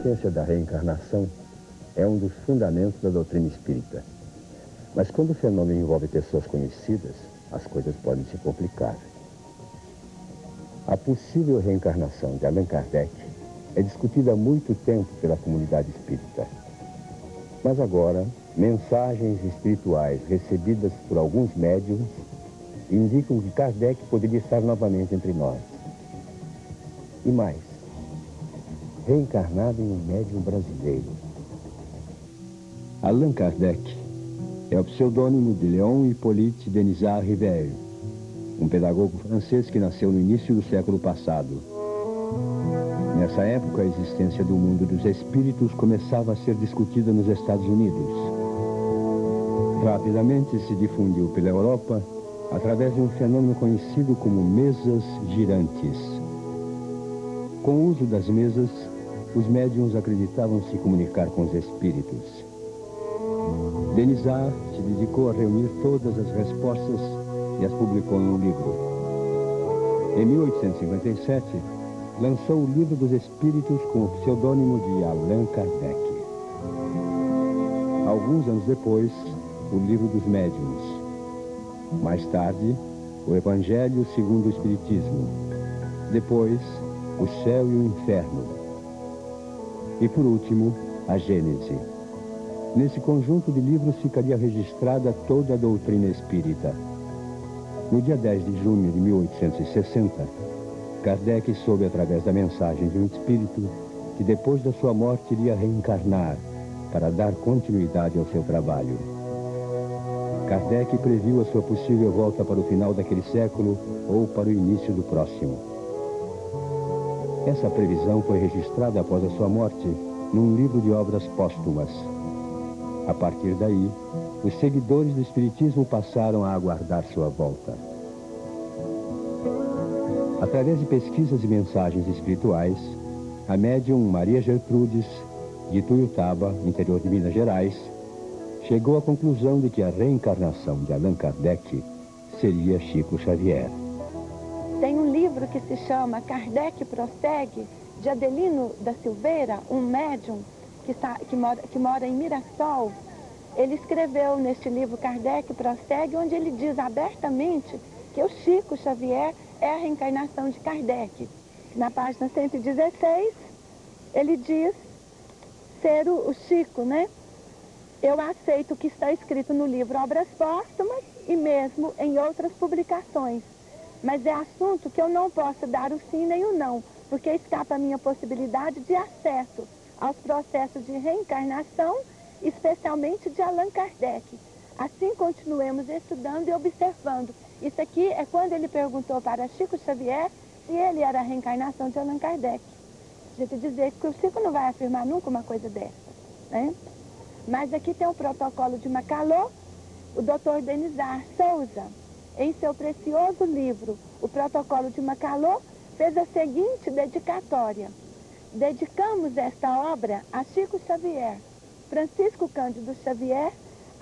existência da reencarnação é um dos fundamentos da doutrina espírita. Mas quando o fenômeno envolve pessoas conhecidas, as coisas podem se complicar. A possível reencarnação de Allan Kardec é discutida há muito tempo pela comunidade espírita. Mas agora, mensagens espirituais recebidas por alguns médiuns indicam que Kardec poderia estar novamente entre nós. E mais, reencarnado em um médium brasileiro. Allan Kardec é o pseudônimo de Léon Hippolyte Denisard Rivière, um pedagogo francês que nasceu no início do século passado. Nessa época, a existência do mundo dos espíritos começava a ser discutida nos Estados Unidos. Rapidamente se difundiu pela Europa através de um fenômeno conhecido como mesas girantes. Com o uso das mesas, os médiuns acreditavam se comunicar com os espíritos. Denisard se dedicou a reunir todas as respostas e as publicou em um livro. Em 1857, lançou o Livro dos Espíritos com o pseudônimo de Allan Kardec. Alguns anos depois, o Livro dos Médiuns. Mais tarde, o Evangelho segundo o Espiritismo. Depois, o Céu e o Inferno. E por último, a Gênese. Nesse conjunto de livros ficaria registrada toda a doutrina espírita. No dia 10 de junho de 1860, Kardec soube através da mensagem de um espírito que depois da sua morte iria reencarnar para dar continuidade ao seu trabalho. Kardec previu a sua possível volta para o final daquele século ou para o início do próximo. Essa previsão foi registrada após a sua morte num livro de obras póstumas. A partir daí, os seguidores do Espiritismo passaram a aguardar sua volta. Através de pesquisas e mensagens espirituais, a médium Maria Gertrudes, de Tuiutaba, interior de Minas Gerais, chegou à conclusão de que a reencarnação de Allan Kardec seria Chico Xavier. Tem um livro que se chama Kardec Prossegue, de Adelino da Silveira, um médium que mora em Mirassol. Ele escreveu neste livro Kardec Prossegue, onde ele diz abertamente que o Chico Xavier é a reencarnação de Kardec. Na página 116, ele diz ser o Chico, né? Eu aceito o que está escrito no livro Obras Póstumas e mesmo em outras publicações. Mas é assunto que eu não posso dar o sim nem o não, porque escapa a minha possibilidade de acesso aos processos de reencarnação, especialmente de Allan Kardec. Assim continuemos estudando e observando. Isso aqui é quando ele perguntou para Chico Xavier se ele era a reencarnação de Allan Kardec. A gente dizer que o Chico não vai afirmar nunca uma coisa dessa, né? Mas aqui tem o protocolo de Macalô. O Dr. Denisard Souza, em seu precioso livro, O Protocolo de Macalô, fez a seguinte dedicatória. Dedicamos esta obra a Chico Xavier, Francisco Cândido Xavier,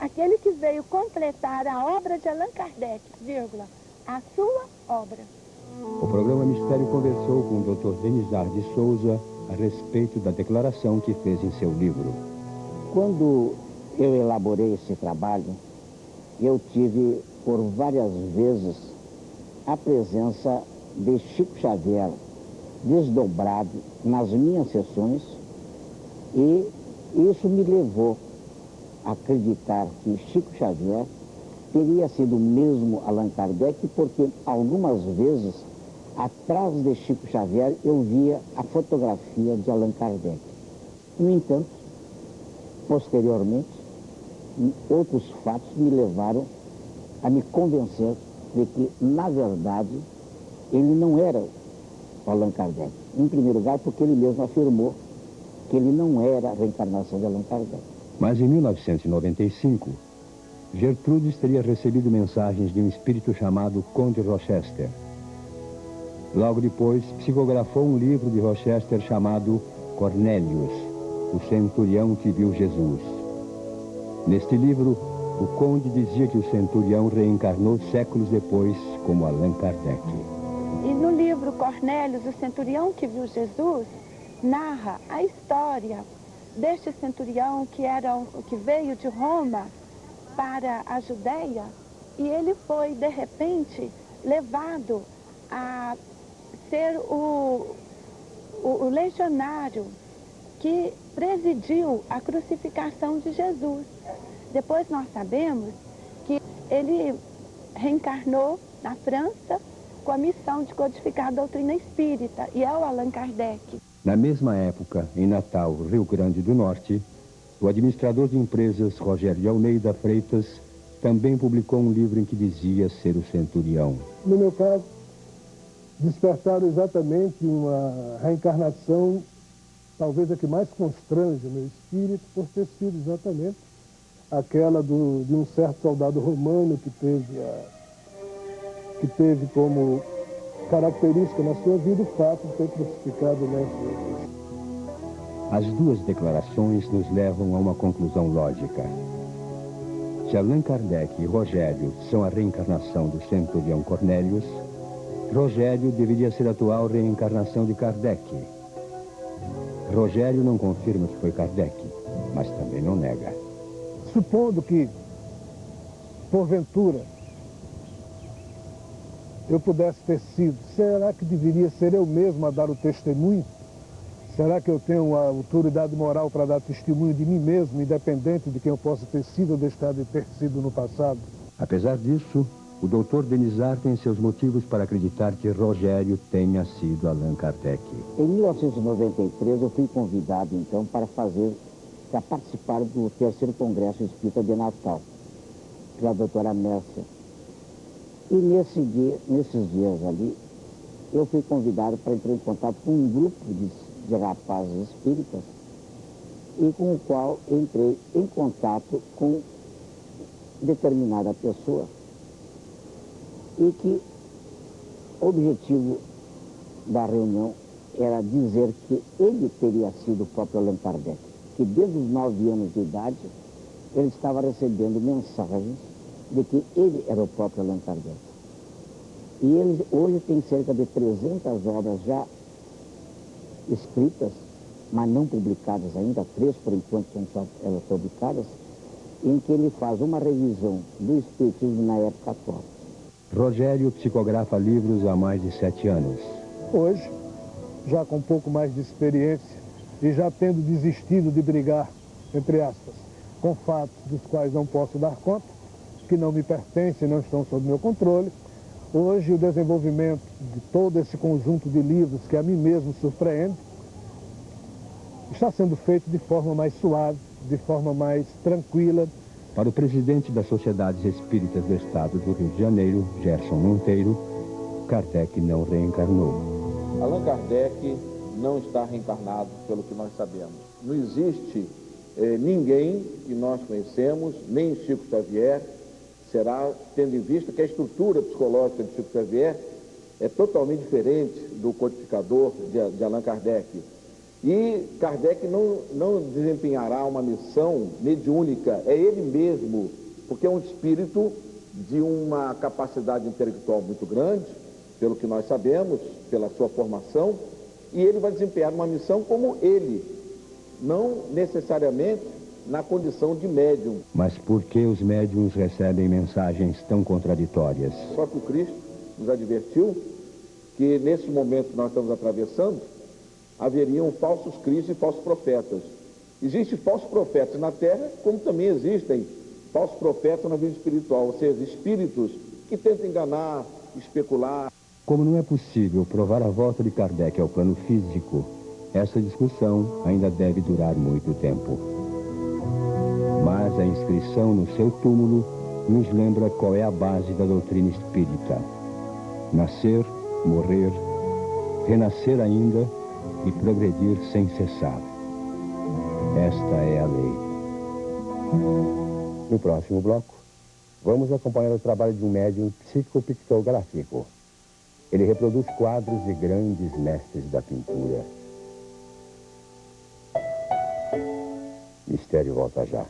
aquele que veio completar a obra de Allan Kardec, vírgula, a sua obra. O programa Mistério conversou com o Dr. Denisard de Souza a respeito da declaração que fez em seu livro. Quando eu elaborei esse trabalho, eu tive por várias vezes a presença de Chico Xavier desdobrado nas minhas sessões, e isso me levou a acreditar que Chico Xavier teria sido mesmo Allan Kardec, porque algumas vezes atrás de Chico Xavier eu via a fotografia de Allan Kardec. No entanto, posteriormente, outros fatos me levaram a me convencer de que, na verdade, ele não era o Allan Kardec. Em primeiro lugar, porque ele mesmo afirmou que ele não era a reencarnação de Allan Kardec. Mas em 1995, Gertrudes teria recebido mensagens de um espírito chamado Conde Rochester. Logo depois, psicografou um livro de Rochester chamado Cornélius, o centurião que viu Jesus. Neste livro, o conde dizia que o centurião reencarnou séculos depois como Allan Kardec. E no livro Cornélius, o centurião que viu Jesus, narra a história deste centurião que veio de Roma para a Judéia, e ele foi, de repente, levado a ser o legionário que presidiu a crucificação de Jesus. Depois nós sabemos que ele reencarnou na França com a missão de codificar a doutrina espírita, e é o Allan Kardec. Na mesma época, em Natal, Rio Grande do Norte, o administrador de empresas Rogério de Almeida Freitas também publicou um livro em que dizia ser o centurião. No meu caso, despertaram exatamente uma reencarnação, talvez a que mais constrange o meu espírito, por ter sido exatamente aquela de um certo soldado romano que teve como característica na sua vida o fato de ter crucificado o Mestre Jesus. As duas declarações nos levam a uma conclusão lógica. Se Allan Kardec e Rogério são a reencarnação do centurião Cornélius, Rogério deveria ser a atual reencarnação de Kardec. Rogério não confirma que foi Kardec, mas também não nega. Supondo que, porventura, eu pudesse ter sido, será que deveria ser eu mesmo a dar o testemunho? Será que eu tenho a autoridade moral para dar testemunho de mim mesmo, independente de quem eu possa ter sido ou deixado de ter sido no passado? Apesar disso, o Dr. Denizar tem seus motivos para acreditar que Rogério tenha sido Allan Kardec. Em 1993, eu fui convidado, então, para participar do 3º Congresso Espírita de Natal, pela doutora Mércia. E nesses dias ali, eu fui convidado para entrar em contato com um grupo de rapazes espíritas, e com o qual entrei em contato com determinada pessoa, e que o objetivo da reunião era dizer que ele teria sido o próprio Allan Kardec, que desde os 9 anos de idade ele estava recebendo mensagens de que ele era o próprio Allan Kardec. E ele hoje tem cerca de 300 obras já escritas, mas não publicadas ainda, 3 por enquanto são só elas publicadas, em que ele faz uma revisão do espiritismo na época atual. Rogério psicografa livros há mais de 7 anos. Hoje, já com um pouco mais de experiência e já tendo desistido de brigar, entre aspas, com fatos dos quais não posso dar conta, que não me pertencem, não estão sob meu controle, hoje o desenvolvimento de todo esse conjunto de livros que a mim mesmo surpreende está sendo feito de forma mais suave, de forma mais tranquila. Para o presidente das Sociedades Espíritas do Estado do Rio de Janeiro, Gerson Monteiro, Kardec não reencarnou. Allan Kardec não está reencarnado, pelo que nós sabemos. Não existe ninguém que nós conhecemos, nem Chico Xavier, será, tendo em vista que a estrutura psicológica de Chico Xavier é totalmente diferente do codificador de Allan Kardec. E Kardec não desempenhará uma missão mediúnica, é ele mesmo, porque é um espírito de uma capacidade intelectual muito grande, pelo que nós sabemos, pela sua formação, e ele vai desempenhar uma missão como ele, não necessariamente na condição de médium. Mas por que os médiums recebem mensagens tão contraditórias? O próprio Cristo nos advertiu que nesse momento que nós estamos atravessando, haveriam falsos cristos e falsos profetas. Existem falsos profetas na Terra, como também existem falsos profetas na vida espiritual, ou seja, espíritos que tentam enganar, especular. Como não é possível provar a volta de Kardec ao plano físico, essa discussão ainda deve durar muito tempo. Mas a inscrição no seu túmulo nos lembra qual é a base da doutrina espírita. Nascer, morrer, renascer ainda e progredir sem cessar. Esta é a lei. No próximo bloco, vamos acompanhar o trabalho de um médium psicopictográfico. Ele reproduz quadros de grandes mestres da pintura. Mistério volta já.